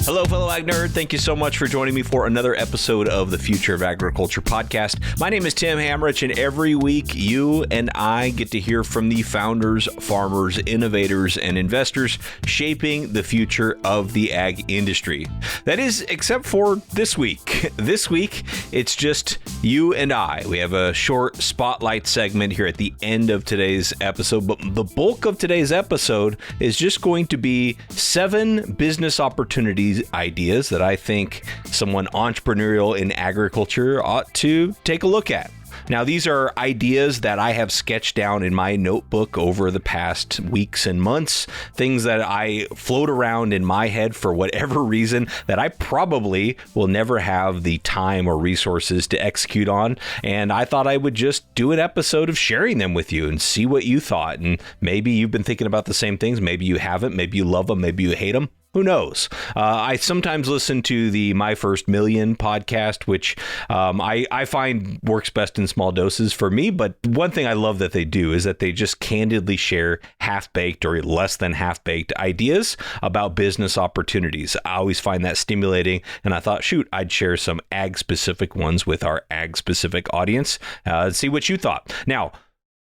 Hello, fellow ag nerd. Thank you so much for joining me for another episode of the Future of Agriculture podcast. My name is Tim Hamrich, and every week you and I get to hear from the founders, farmers, innovators, and investors shaping the future of the ag industry. That is, except for this week. This week, it's just you and I. We have a short spotlight segment here at the end of today's episode, but the bulk of today's episode is just going to be 7 business opportunities ideas that I think someone entrepreneurial in agriculture ought to take a look at. Now, these are ideas that I have sketched down in my notebook over the past weeks and months, things that I float around in my head for whatever reason that I probably will never have the time or resources to execute on. And I thought I would just do an episode of sharing them with you and see what you thought. And maybe you've been thinking about the same things. Maybe you haven't. Maybe you love them. Maybe you hate them. Who knows? I sometimes listen to the My First Million podcast, which I find works best in small doses for me. But one thing I love that they do is that they just candidly share half-baked or less than half-baked ideas about business opportunities. I always find that stimulating. And I thought, shoot, I'd share some ag-specific ones with our ag-specific audience. See what you thought. Now,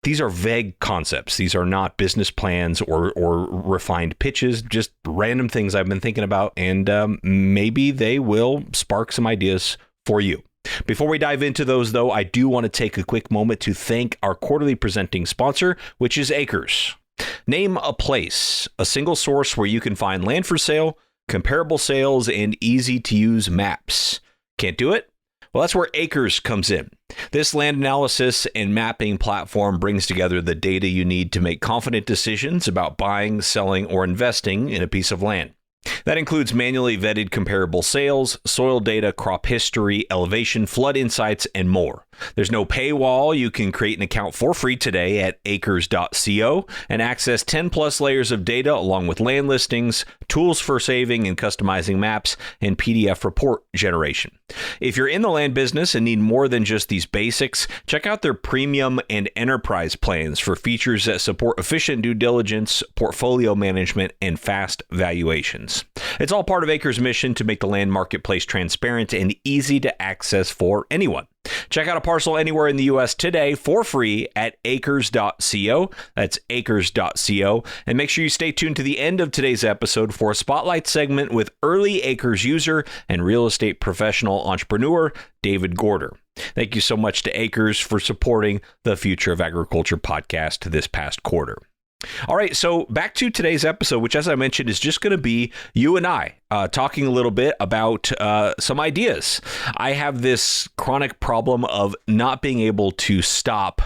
these are vague concepts. These are not business plans or refined pitches, just random things I've been thinking about, and maybe they will spark some ideas for you. Before we dive into those, though, I do want to take a quick moment to thank our quarterly presenting sponsor, which is Acres. Name a place, a single source where you can find land for sale, comparable sales, and easy-to-use maps. Can't do it? Well, that's where Acres comes in. This land analysis and mapping platform brings together the data you need to make confident decisions about buying, selling, or investing in a piece of land. That includes manually vetted comparable sales, soil data, crop history, elevation, flood insights, and more. There's no paywall. You can create an account for free today at acres.co and access 10 plus layers of data along with land listings, tools for saving and customizing maps, and PDF report generation. If you're in the land business and need more than just these basics, check out their premium and enterprise plans for features that support efficient due diligence, portfolio management, and fast valuations. It's all part of Acres' mission to make the land marketplace transparent and easy to access for anyone. Check out a parcel anywhere in the U.S. today for free at acres.co. That's acres.co. And make sure you stay tuned to the end of today's episode for a spotlight segment with early Acres user and real estate professional entrepreneur, David Gorder. Thank you so much to Acres for supporting the Future of Agriculture podcast this past quarter. All right, so back to today's episode, which, as I mentioned, is just going to be you and I talking a little bit about some ideas. I have this chronic problem of not being able to stop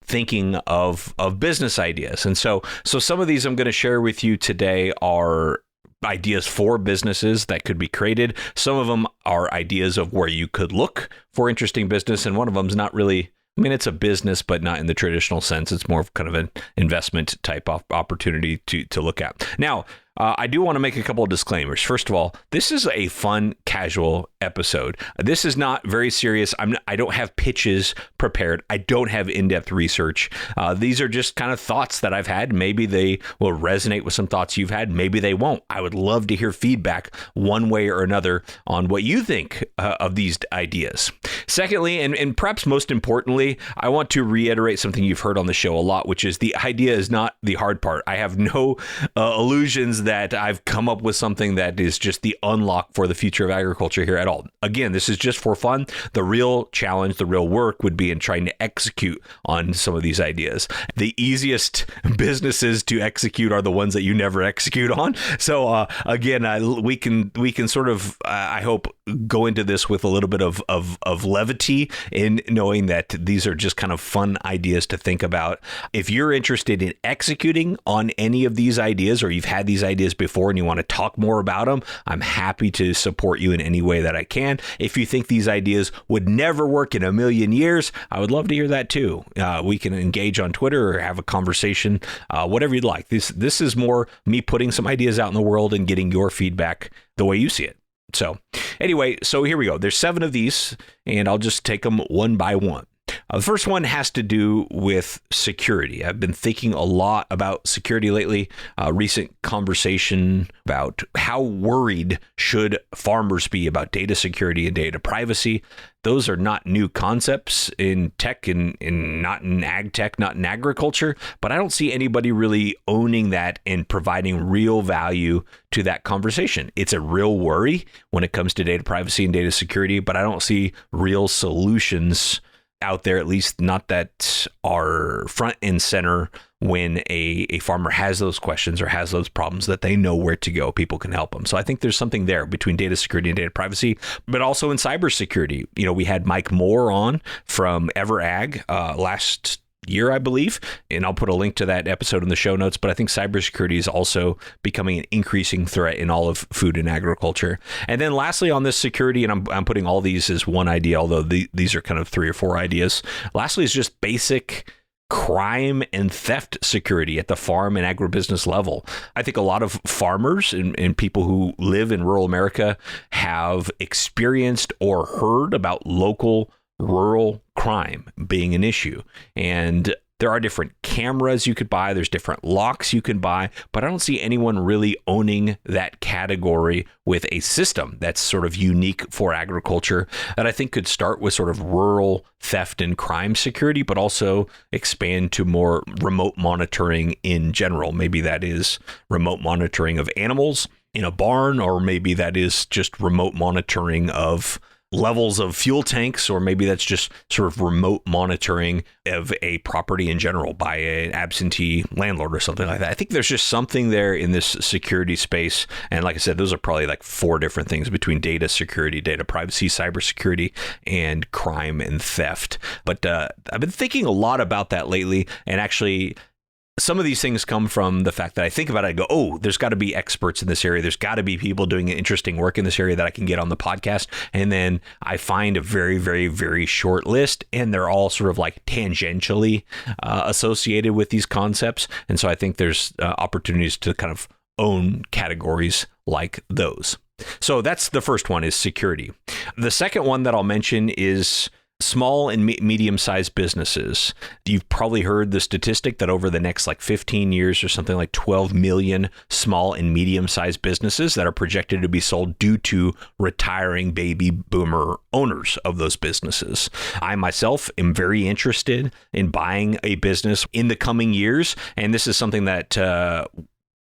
thinking of business ideas. And so some of these I'm going to share with you today are ideas for businesses that could be created. Some of them are ideas of where you could look for interesting business, and one of them is not really, I mean, it's a business, but not in the traditional sense. It's more of kind of an investment type of opportunity to look at. Now, I do want to make a couple of disclaimers. First of all, this is a fun, casual episode. This is not very serious. I don't have pitches prepared. I don't have in-depth research. These are just kind of thoughts that I've had. Maybe they will resonate with some thoughts you've had. Maybe they won't. I would love to hear feedback one way or another on what you think of these ideas. Secondly, and perhaps most importantly, I want to reiterate something you've heard on the show a lot, which is the idea is not the hard part. I have no illusions that I've come up with something that is just the unlock for the future of agriculture here at all. Again, this is just for fun. The real challenge, the real work would be in trying to execute on some of these ideas. The easiest businesses to execute are the ones that you never execute on. So again, we can sort of, I hope, go into this with a little bit of levity in knowing that these are just kind of fun ideas to think about. If you're interested in executing on any of these ideas, or you've had these ideas before and you want to talk more about them, I'm happy to support you in any way that I can. If you think these ideas would never work in a million years, I would love to hear that too. We can engage on Twitter or have a conversation, whatever you'd like. This is more me putting some ideas out in the world and getting your feedback the way you see it. So anyway, so here we go. There's 7 of these, and I'll just take them one by one. The first one has to do with security. I've been thinking a lot about security lately. Recent conversation about how worried should farmers be about data security and data privacy. Those are not new concepts in tech and not in ag tech, not in agriculture, but I don't see anybody really owning that and providing real value to that conversation. It's a real worry when it comes to data privacy and data security, but I don't see real solutions out there, at least not that are front and center when a farmer has those questions or has those problems, that they know where to go. People can help them. So I think there's something there between data security and data privacy, but also in cybersecurity. We had Mike Moore on from EverAg last year, I believe, and I'll put a link to that episode in the show notes. But I think cybersecurity is also becoming an increasing threat in all of food and agriculture. And then lastly, on this security, and I'm putting all these as one idea, although these are kind of 3 or 4 ideas. Lastly is just basic crime and theft security at the farm and agribusiness level. I think a lot of farmers and people who live in rural America have experienced or heard about local rural crime being an issue. And there are different cameras you could buy. There's different locks you can buy, but I don't see anyone really owning that category with a system that's sort of unique for agriculture that I think could start with sort of rural theft and crime security, but also expand to more remote monitoring in general. Maybe that is remote monitoring of animals in a barn, or maybe that is just remote monitoring of levels of fuel tanks, or maybe that's just sort of remote monitoring of a property in general by an absentee landlord or something like that. I think there's just something there in this security space. And like I said, those are probably like 4 different things between data security, data privacy, cybersecurity, and crime and theft. But I've been thinking a lot about that lately, and actually some of these things come from the fact that I think about it, I go, oh, there's got to be experts in this area. There's got to be people doing interesting work in this area that I can get on the podcast. And then I find a very, very, very short list, and they're all sort of like tangentially associated with these concepts. And so I think there's opportunities to kind of own categories like those. So that's the first one, is security. The second one that I'll mention is small and medium-sized businesses. You've probably heard the statistic that over the next 15 years or something like 12 million small and medium-sized businesses that are projected to be sold due to retiring baby boomer owners of those businesses. I myself am very interested in buying a business in the coming years, and this is something that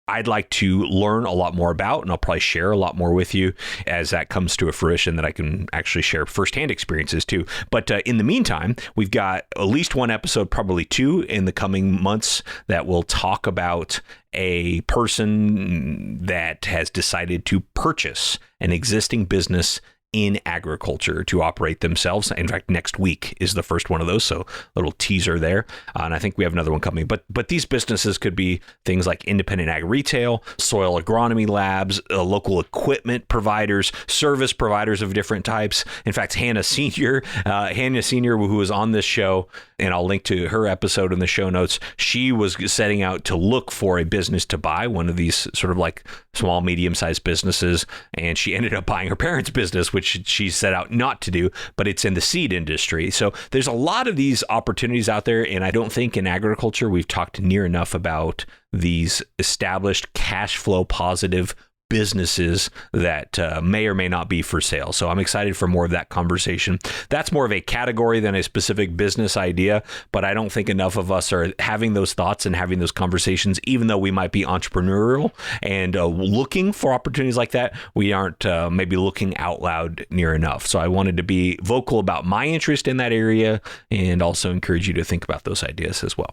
I'd like to learn a lot more about, and I'll probably share a lot more with you as that comes to a fruition, that I can actually share firsthand experiences too. But in the meantime, we've got at least 1 episode, probably 2 in the coming months, that will talk about a person that has decided to purchase an existing business in agriculture to operate themselves. In fact, next week is the first one of those, so a little teaser there. And I think we have another one coming. But these businesses could be things like independent ag retail, soil agronomy labs, local equipment providers, service providers of different types. In fact, Hannah Senior, who was on this show, and I'll link to her episode in the show notes, she was setting out to look for a business to buy, one of these sort of like small, medium-sized businesses, and she ended up buying her parents' business, which she set out not to do, but it's in the seed industry. So there's a lot of these opportunities out there, and I don't think in agriculture we've talked near enough about these established cash flow positive businesses that may or may not be for sale. So I'm excited for more of that conversation. That's more of a category than a specific business idea, but I don't think enough of us are having those thoughts and having those conversations, even though we might be entrepreneurial and looking for opportunities like that. We aren't maybe looking out loud near enough. So I wanted to be vocal about my interest in that area and also encourage you to think about those ideas as well.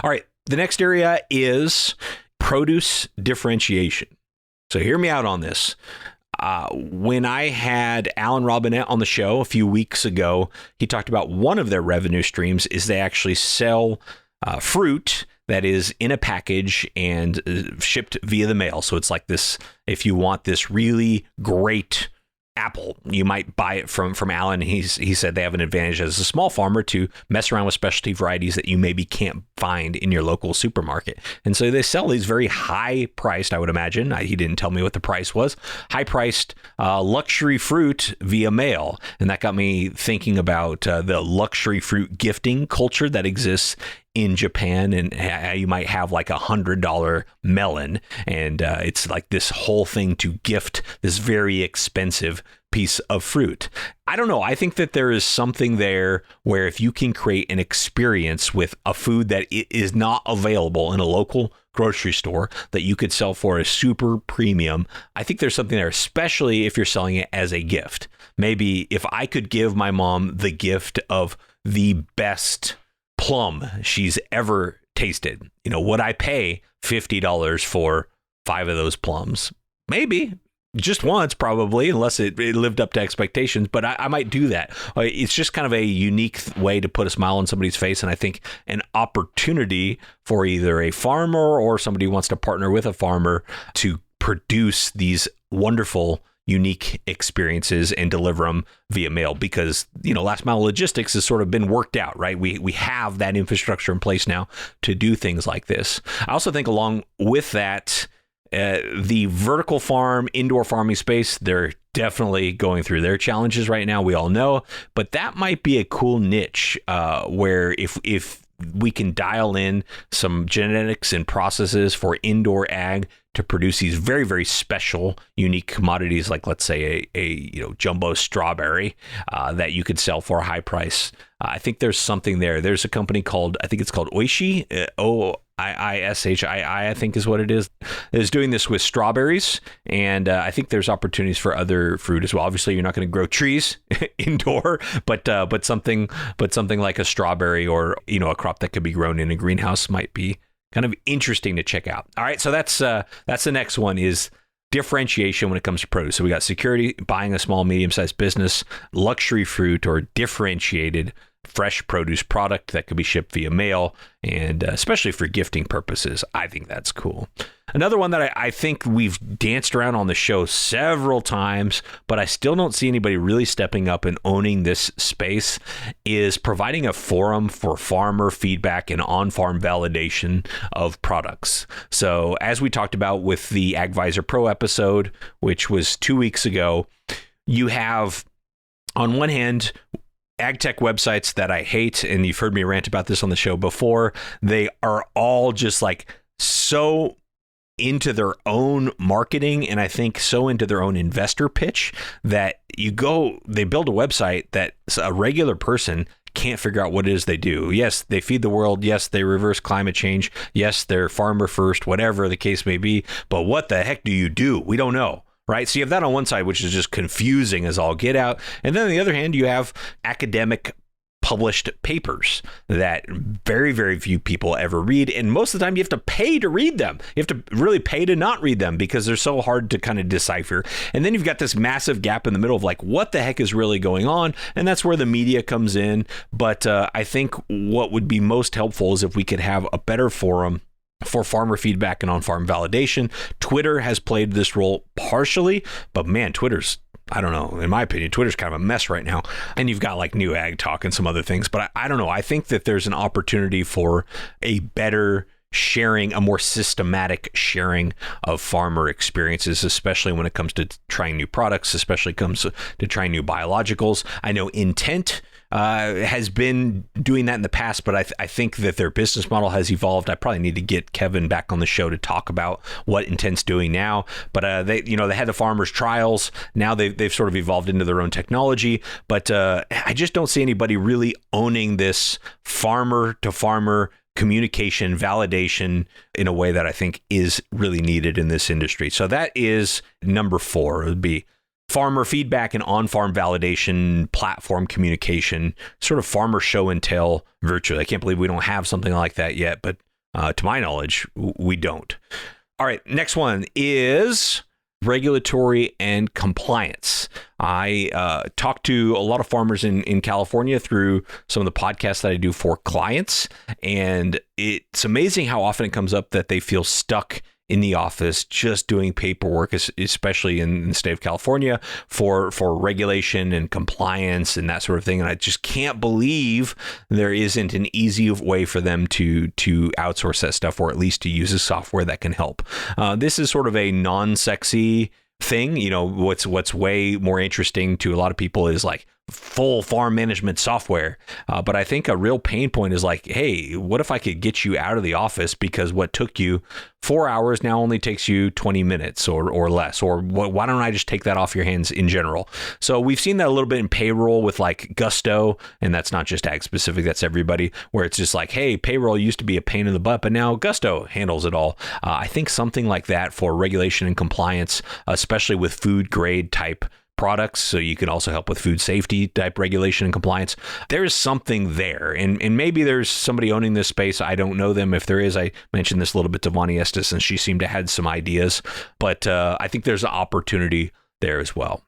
All right. The next area is produce differentiation. So hear me out on this. When I had Alan Robinette on the show a few weeks ago, he talked about one of their revenue streams is they actually sell fruit that is in a package and shipped via the mail. So it's like this, if you want this really great apple. You might buy it from Alan. He said they have an advantage as a small farmer to mess around with specialty varieties that you maybe can't find in your local supermarket. And so they sell these very high priced, I would imagine. He didn't tell me what the price was. High priced luxury fruit via mail. And that got me thinking about the luxury fruit gifting culture that exists in Japan, and how you might have like $100 melon, and it's like this whole thing to gift this very expensive piece of fruit. I don't know. I think that there is something there where if you can create an experience with a food that is not available in a local grocery store that you could sell for a super premium, I think there's something there, especially if you're selling it as a gift. Maybe if I could give my mom the gift of the best plum she's ever tasted, would I pay $50 for 5 of those plums? Maybe. Just once, probably, unless it lived up to expectations, but I might do that. It's just kind of a unique way to put a smile on somebody's face, and I think an opportunity for either a farmer or somebody who wants to partner with a farmer to produce these wonderful unique experiences and deliver them via mail, because last mile logistics has sort of been worked out, right? We have that infrastructure in place now to do things like this. I also think along with that, the vertical farm, indoor farming space, they're definitely going through their challenges right now, we all know, but that might be a cool niche where if we can dial in some genetics and processes for indoor ag to produce these very, very special, unique commodities, like let's say a jumbo strawberry that you could sell for a high price. I think there's something there. There's a company called, I think it's called Oishi, Oishii, I think is what it is doing this with strawberries. And I think there's opportunities for other fruit as well. Obviously, you're not going to grow trees indoor, but something like a strawberry or, a crop that could be grown in a greenhouse might be kind of interesting to check out. All right, so that's the next one is differentiation when it comes to produce. So we got security, buying a small, medium-sized business, luxury fruit, or differentiated fresh produce product that could be shipped via mail, and especially for gifting purposes. I think that's cool. Another one that I think we've danced around on the show several times, but I still don't see anybody really stepping up and owning this space, is providing a forum for farmer feedback and on-farm validation of products. So as we talked about with the AgVisor Pro episode, which was 2 weeks ago, you have on one hand ag tech websites that I hate, and you've heard me rant about this on the show before. They are all just like so into their own marketing, and I think so into their own investor pitch that they build a website that a regular person can't figure out what it is they do. Yes, they feed the world. Yes, they reverse climate change. Yes, they're farmer first, whatever the case may be. But what the heck do you do? We don't know. Right. So you have that on one side, which is just confusing as all get out. And then on the other hand, you have academic published papers that very, very few people ever read. And most of the time you have to pay to read them. You have to really pay to not read them because they're so hard to kind of decipher. And then you've got this massive gap in the middle of like, what the heck is really going on? And that's where the media comes in. But I think what would be most helpful is if we could have a better forum for farmer feedback and on-farm validation. Twitter has played this role partially, but man, I don't know, in my opinion, Twitter's kind of a mess right now. And you've got like New Ag Talk and some other things, but I don't know. I think that there's an opportunity for a better sharing, a more systematic sharing of farmer experiences, especially when it comes to trying new products, especially comes to trying new biologicals. I know Intent has been doing that in the past, but I think that their business model has evolved. I probably need to get Kevin back on the show to talk about what Intent's doing now. But they had the farmers trials. Now they've sort of evolved into their own technology. But I just don't see anybody really owning this farmer to farmer communication, validation in a way that I think is really needed in this industry. So that is number 4. It would be farmer feedback and on-farm validation, platform communication, sort of farmer show and tell virtually. I can't believe we don't have something like that yet, but to my knowledge, we don't. All right, next one is regulatory and compliance. I talk to a lot of farmers in California through some of the podcasts that I do for clients, and it's amazing how often it comes up that they feel stuck in the office just doing paperwork, especially in the state of California for regulation and compliance and that sort of thing. And I just can't believe there isn't an easy way for them to outsource that stuff, or at least to use a software that can help. This is sort of a non-sexy thing. What's way more interesting to a lot of people is like full farm management software. But I think a real pain point is like, hey, what if I could get you out of the office because what took you 4 hours now only takes you 20 minutes or less, or why don't I just take that off your hands in general? So we've seen that a little bit in payroll with like Gusto, and that's not just ag specific, that's everybody, where it's just like, hey, payroll used to be a pain in the butt, but now Gusto handles it all. I think something like that for regulation and compliance, especially with food grade type products, so you can also help with food safety type regulation and compliance. There's something there, and maybe there's somebody owning this space. I don't know them. If there is, I mentioned this a little bit to Vonnie Estes, and she seemed to have some ideas, but I think there's an opportunity there as well.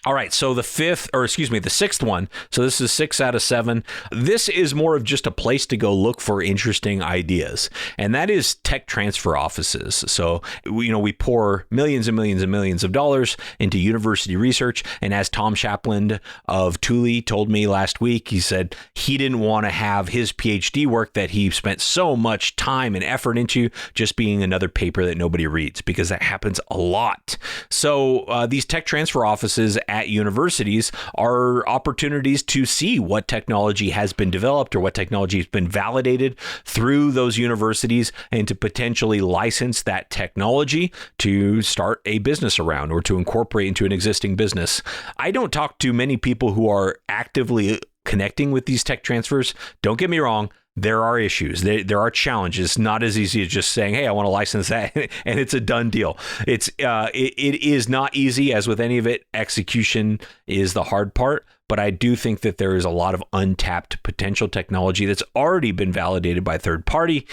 All right, so the sixth one. So this is 6 out of 7. This is more of just a place to go look for interesting ideas, and that is tech transfer offices. So, we pour millions and millions and millions of dollars into university research, and as Tom Shapland of Thule told me last week, he said he didn't want to have his PhD work that he spent so much time and effort into just being another paper that nobody reads, because that happens a lot. So these tech transfer offices at universities are opportunities to see what technology has been developed or what technology has been validated through those universities, and to potentially license that technology to start a business around or to incorporate into an existing business. I don't talk to many people who are actively connecting with these tech transfers. Don't get me wrong. There are issues. There are challenges. Not as easy as just saying, hey, I want to license that and it's a done deal. It is not easy, as with any of it. Execution is the hard part. But I do think that there is a lot of untapped potential technology that's already been validated by third party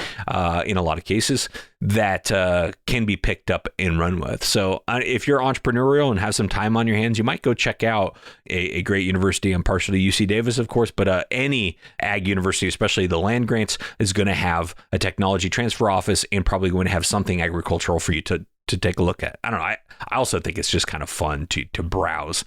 in a lot of cases that can be picked up and run with. So if you're entrepreneurial and have some time on your hands, you might go check out a great university. I'm partial to UC Davis, of course, but any ag university, especially the land grants, is going to have a technology transfer office and probably going to have something agricultural for you to take a look at. I don't know. I also think it's just kind of fun to browse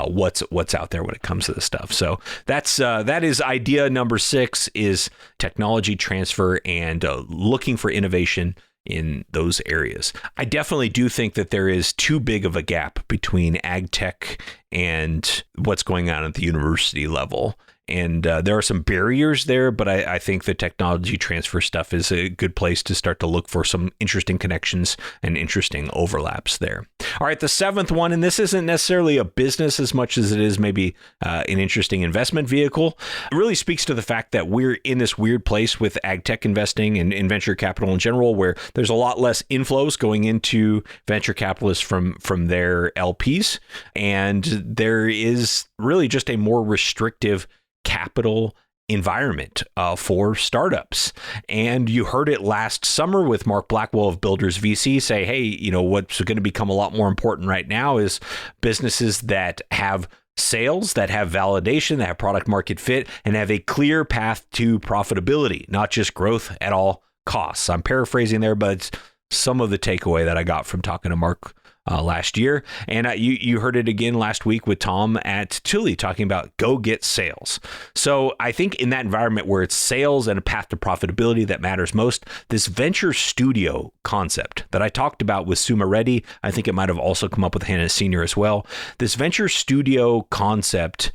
what's out there when it comes to this stuff. So that is idea number 6, is technology transfer and looking for innovation in those areas. I definitely do think that there is too big of a gap between ag tech and what's going on at the university level. And there are some barriers there, but I think the technology transfer stuff is a good place to start to look for some interesting connections and interesting overlaps there. All right, the 7th one, and this isn't necessarily a business as much as it is maybe an interesting investment vehicle. It really speaks to the fact that we're in this weird place with ag tech investing and in venture capital in general, where there's a lot less inflows going into venture capitalists from their LPs. And there is really just a more restrictive capital environment for startups. And you heard it last summer with Mark Blackwell of Builders VC say, hey, what's going to become a lot more important right now is businesses that have sales, that have validation, that have product market fit, and have a clear path to profitability, not just growth at all costs. I'm paraphrasing there, but it's some of the takeaway that I got from talking to Mark last year. And you heard it again last week with Tom at Thule talking about go get sales. So I think in that environment where it's sales and a path to profitability that matters most, this venture studio concept that I talked about with Suma Reddy, I think it might have also come up with Hannah Senior as well. This venture studio concept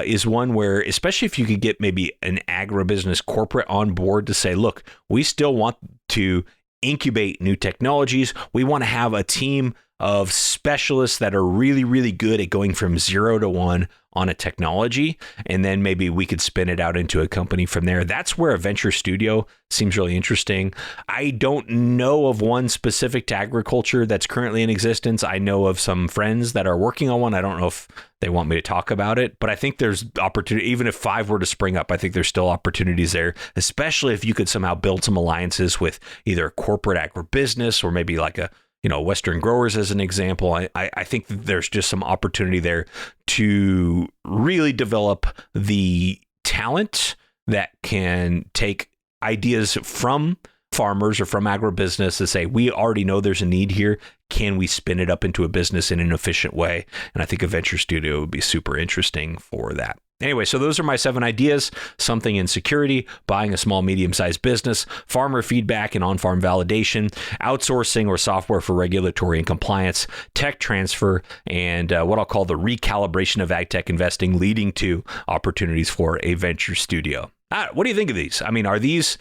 is one where, especially if you could get maybe an agribusiness corporate on board to say, look, we still want to incubate new technologies. We want to have a team of specialists that are really, really good at going from 0 to 1 on a technology, and then maybe we could spin it out into a company from there. That's where a venture studio seems really interesting. I don't know of one specific to agriculture that's currently in existence. I know of some friends that are working on one. I don't know if they want me to talk about it, but I think there's opportunity. Even if 5 were to spring up, I think there's still opportunities there, especially if you could somehow build some alliances with either corporate agribusiness or maybe like a Western growers as an example. I think that there's just some opportunity there to really develop the talent that can take ideas from farmers or from agribusiness to say, we already know there's a need here. Can we spin it up into a business in an efficient way? And I think a venture studio would be super interesting for that. Anyway, so those are my 7 ideas: something in security, buying a small, medium-sized business, farmer feedback and on-farm validation, outsourcing or software for regulatory and compliance, tech transfer, and what I'll call the recalibration of ag tech investing, leading to opportunities for a venture studio. What do you think of these? I mean, are these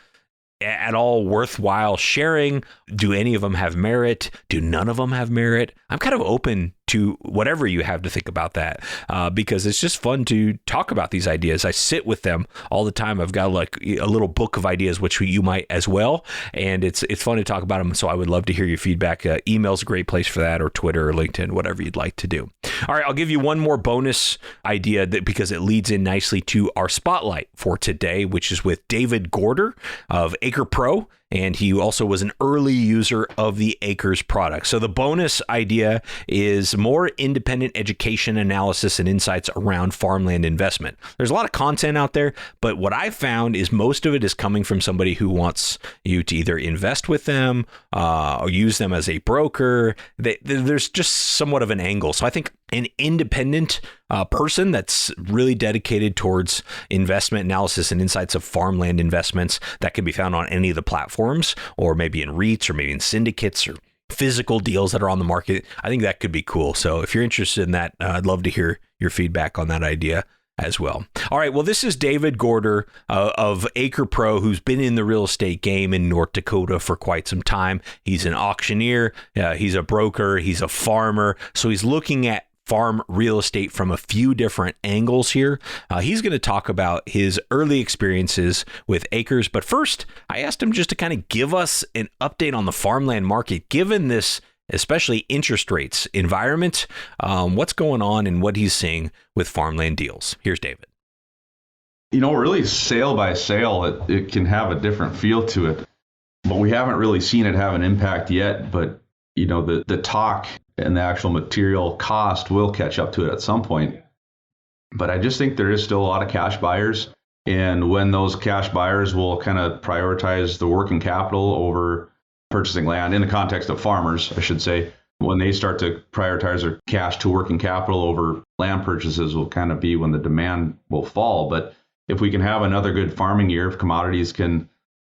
at all worthwhile sharing? Do any of them have merit? Do none of them have merit? I'm kind of open to whatever you have to think about that, because it's just fun to talk about these ideas. I sit with them all the time. I've got like a little book of ideas, which you might as well. And it's fun to talk about them. So I would love to hear your feedback. Email's a great place for that, or Twitter or LinkedIn, whatever you'd like to do. All right, I'll give you one more bonus idea because it leads in nicely to our spotlight for today, which is with David Gorder of Acre Pro. And he also was an early user of the Acres product. So the bonus idea is more independent education, analysis, and insights around farmland investment. There's a lot of content out there, but what I found is most of it is coming from somebody who wants you to either invest with them or use them as a broker. There's just somewhat of an angle. So I think an independent person that's really dedicated towards investment analysis and insights of farmland investments that can be found on any of the platforms, or maybe in REITs, or maybe in syndicates, or physical deals that are on the market. I think that could be cool. So if you're interested in that, I'd love to hear your feedback on that idea as well. All right. Well, this is David Gorder of Acre Pro, who's been in the real estate game in North Dakota for quite some time. He's an auctioneer. He's a broker. He's a farmer. So he's looking at farm real estate from a few different angles here. He's going to talk about his early experiences with Acres. But first, I asked him just to kind of give us an update on the farmland market, given this especially interest rates environment, what's going on and what he's seeing with farmland deals. Here's David. Really sale by sale, it can have a different feel to it, but we haven't really seen it have an impact yet. But, the talk and the actual material cost will catch up to it at some point. But I just think there is still a lot of cash buyers. And when those cash buyers will kind of prioritize the working capital over purchasing land, in the context of farmers, I should say, when they start to prioritize their cash to working capital over land purchases will kind of be when the demand will fall. But if we can have another good farming year, if commodities can,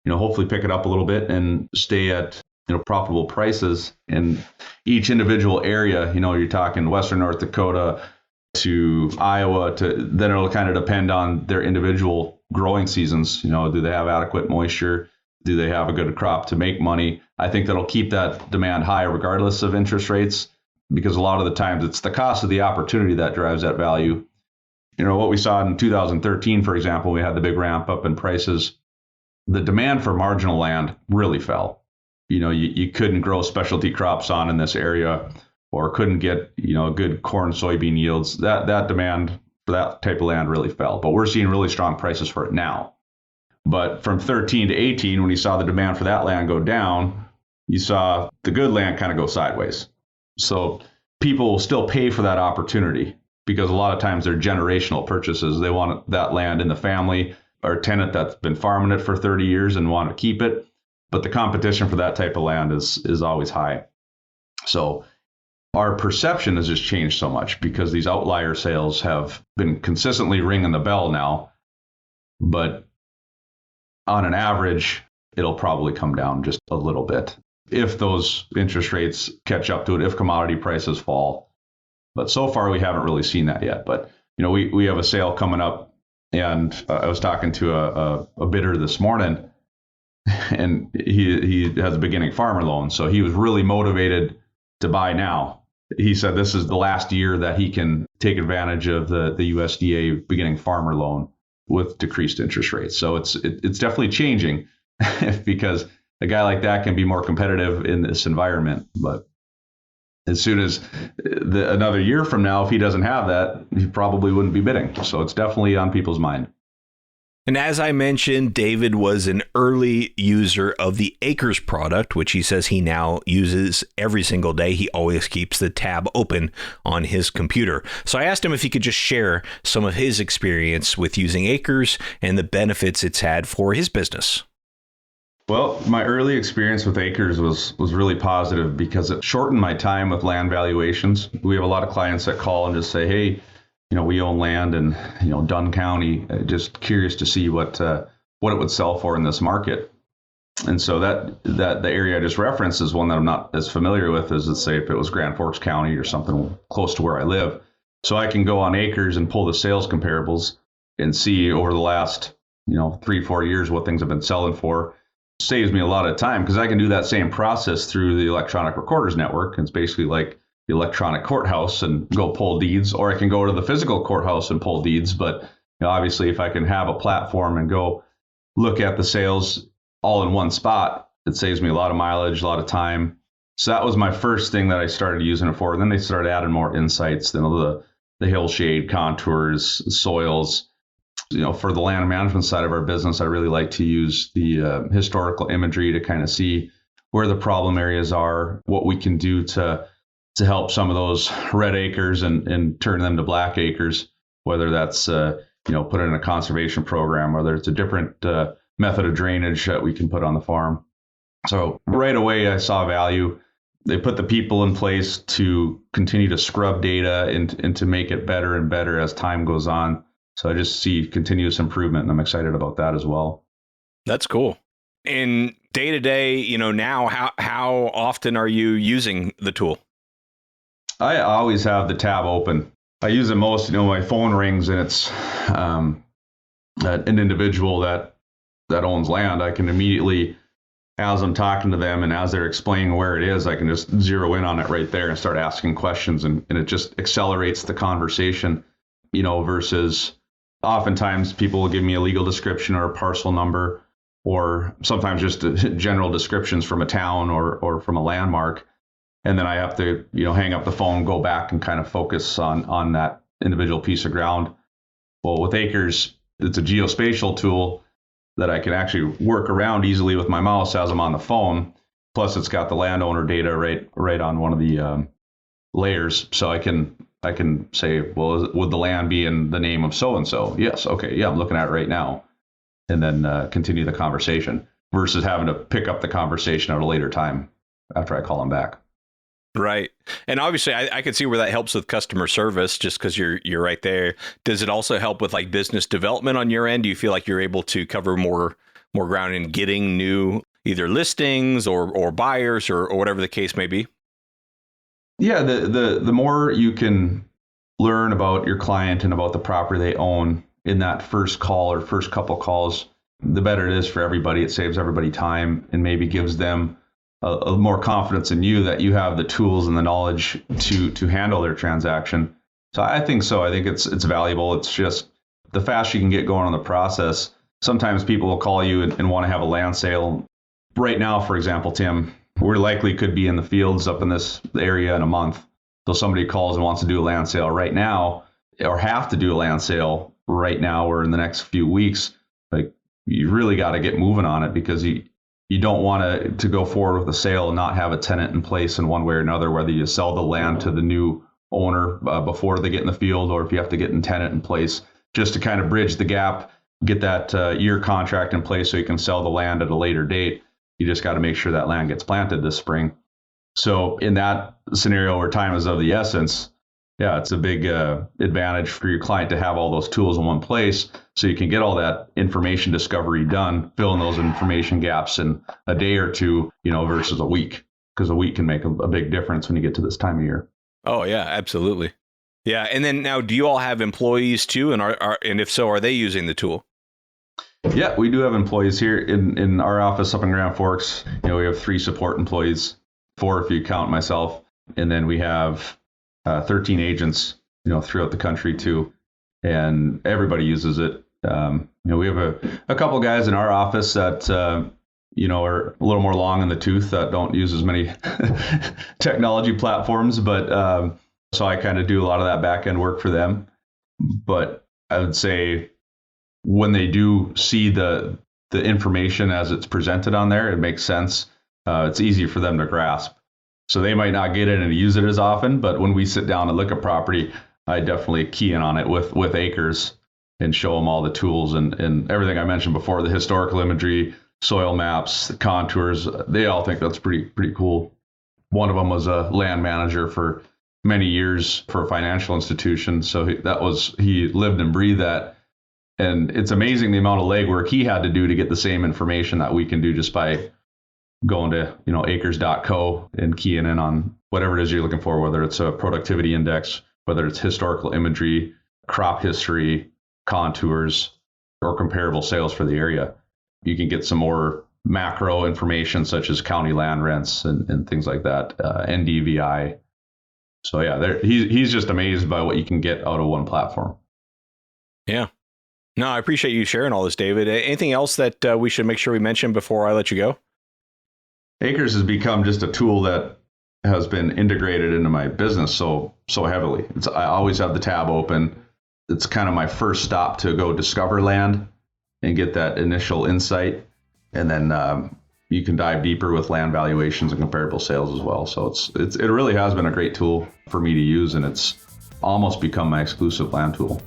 hopefully pick it up a little bit and stay at profitable prices in each individual area, you're talking Western North Dakota to Iowa, then it'll kind of depend on their individual growing seasons. Do they have adequate moisture? Do they have a good crop to make money? I think that'll keep that demand high regardless of interest rates, because a lot of the times it's the cost of the opportunity that drives that value. What we saw in 2013, for example, we had the big ramp up in prices. The demand for marginal land really fell. You couldn't grow specialty crops on in this area, or couldn't get, good corn, soybean yields. That demand for that type of land really fell. But we're seeing really strong prices for it now. But from 13 to 18, when you saw the demand for that land go down, you saw the good land kind of go sideways. So people will still pay for that opportunity, because a lot of times they're generational purchases. They want that land in the family, or a tenant that's been farming it for 30 years and want to keep it. But the competition for that type of land is always high. So our perception has just changed so much, because these outlier sales have been consistently ringing the bell now. But on an average, it'll probably come down just a little bit if those interest rates catch up to it, if commodity prices fall. But so far, we haven't really seen that yet. But, we have a sale coming up, and I was talking to a bidder this morning, and he has a beginning farmer loan. So he was really motivated to buy now. He said this is the last year that he can take advantage of the USDA beginning farmer loan with decreased interest rates. So it's definitely changing, because a guy like that can be more competitive in this environment. But as soon as another year from now, if he doesn't have that, he probably wouldn't be bidding. So it's definitely on people's mind. And as I mentioned, David was an early user of the Acres product, which he says he now uses every single day. He always keeps the tab open on his computer. So I asked him if he could just share some of his experience with using Acres and the benefits it's had for his business. Well, my early experience with acres was really positive because it shortened my time with land valuations. We have a lot of clients that call and just say, "Hey, we own land in Dunn County. Just curious to see what it would sell for in this market." And so that the area I just referenced is one that I'm not as familiar with as, let's say, if it was Grand Forks County or something close to where I live. So I can go on acres and pull the sales comparables and see over the last 3-4 years what things have been selling for. Saves me a lot of time because I can do that same process through the electronic recorders network. It's basically like the electronic courthouse and go pull deeds, or I can go to the physical courthouse and pull deeds. But obviously, if I can have a platform and go look at the sales all in one spot, it saves me a lot of mileage, a lot of time. So that was my first thing that I started using it for. And then they started adding more insights, the hill shade, contours, soils. For the land management side of our business, I really like to use the historical imagery to kind of see where the problem areas are, what we can do to help some of those red acres and turn them to black acres, whether that's put in a conservation program, whether it's a different method of drainage that we can put on the farm. So right away, I saw value. They put the people in place to continue to scrub data and to make it better and better as time goes on. So I just see continuous improvement, and I'm excited about that as well. That's cool. In day to day, now how often are you using the tool? I always have the tab open. I use it most, my phone rings and it's an individual that owns land. I can immediately, as I'm talking to them and as they're explaining where it is, I can just zero in on it right there and start asking questions, and it just accelerates the conversation, versus oftentimes people will give me a legal description or a parcel number, or sometimes just general descriptions from a town or from a landmark. And then I have to, hang up the phone, go back and kind of focus on that individual piece of ground. Well, with Acres, it's a geospatial tool that I can actually work around easily with my mouse as I'm on the phone. Plus, it's got the landowner data right on one of the layers, so I can say, well, would the land be in the name of so and so? Yes. Okay. Yeah, I'm looking at it right now, and then continue the conversation versus having to pick up the conversation at a later time after I call them back. Right. And obviously I could see where that helps with customer service just because you're right there. Does it also help with like business development on your end? Do you feel like you're able to cover more ground in getting new either listings or buyers or whatever the case may be? Yeah, the more you can learn about your client and about the property they own in that first call or first couple calls, the better it is for everybody. It saves everybody time and maybe gives them a more confidence in you that you have the tools and the knowledge to handle their transaction. So I think so. I think it's valuable. It's just the faster you can get going on the process. Sometimes people will call you and want to have a land sale. Right now, for example, Tim, we're likely could be in the fields up in this area in a month. So somebody calls and wants to do a land sale right now, or have to do a land sale right now or in the next few weeks. Like, you really got to get moving on it, because you don't want to go forward with a sale and not have a tenant in place in one way or another, whether you sell the land to the new owner before they get in the field, or if you have to get a tenant in place just to kind of bridge the gap, get that year contract in place so you can sell the land at a later date. You just got to make sure that land gets planted this spring. So in that scenario where time is of the essence, yeah, it's a big advantage for your client to have all those tools in one place so you can get all that information discovery done, fill in those information gaps in a day or two, versus a week, because a week can make a big difference when you get to this time of year. Oh, yeah, absolutely. Yeah. And then now, do you all have employees too? And if so, are they using the tool? Yeah, we do have employees here in our office up in Grand Forks. We have 3 support employees, 4 if you count myself. And then we have 13 agents, throughout the country too. And everybody uses it. We have a couple guys in our office that, are a little more long in the tooth, that don't use as many technology platforms. But so I kind of do a lot of that back end work for them. But I would say when they do see the information as it's presented on there, it makes sense. It's easy for them to grasp. So they might not get in and use it as often, but when we sit down and look at property, I definitely key in on it with Acres and show them all the tools and everything I mentioned before, the historical imagery, soil maps, the contours. They all think that's pretty cool. One of them was a land manager for many years for a financial institution. So he lived and breathed that. And it's amazing the amount of legwork he had to do to get the same information that we can do just by going to, acres.co and keying in on whatever it is you're looking for, whether it's a productivity index, whether it's historical imagery, crop history, contours, or comparable sales for the area. You can get some more macro information such as county land rents and things like that, NDVI. So yeah, he's just amazed by what you can get out of one platform. Yeah. No, I appreciate you sharing all this, David. Anything else that we should make sure we mention before I let you go? Acres has become just a tool that has been integrated into my business so heavily. I always have the tab open. It's kind of my first stop to go discover land and get that initial insight. And then you can dive deeper with land valuations and comparable sales as well. So it really has been a great tool for me to use, and it's almost become my exclusive land tool.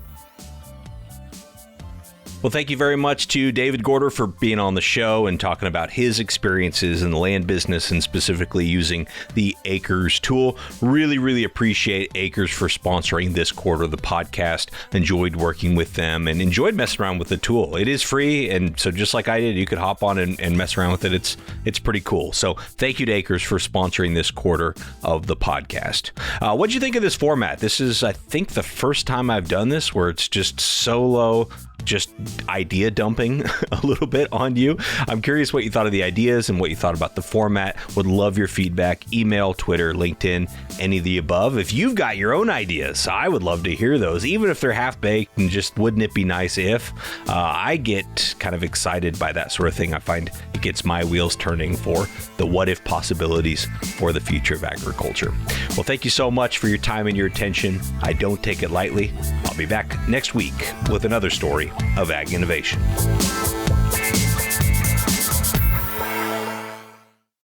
Well, thank you very much to David Gorder for being on the show and talking about his experiences in the land business and specifically using the Acres tool. Really, really appreciate Acres for sponsoring this quarter of the podcast. Enjoyed working with them and enjoyed messing around with the tool. It is free, and so just like I did, you could hop on and mess around with it. It's pretty cool. So thank you to Acres for sponsoring this quarter of the podcast. What'd you think of this format? This is, I think, the first time I've done this where it's just solo, just idea dumping a little bit on you. I'm curious what you thought of the ideas and what you thought about the format. Would love your feedback. Email, Twitter, LinkedIn, any of the above. If you've got your own ideas, I would love to hear those, even if they're half-baked, and just wouldn't it be nice if? I get kind of excited by that sort of thing. I find it gets my wheels turning for the what-if possibilities for the future of agriculture. Well, thank you so much for your time and your attention. I don't take it lightly. I'll be back next week with another story of ag innovation.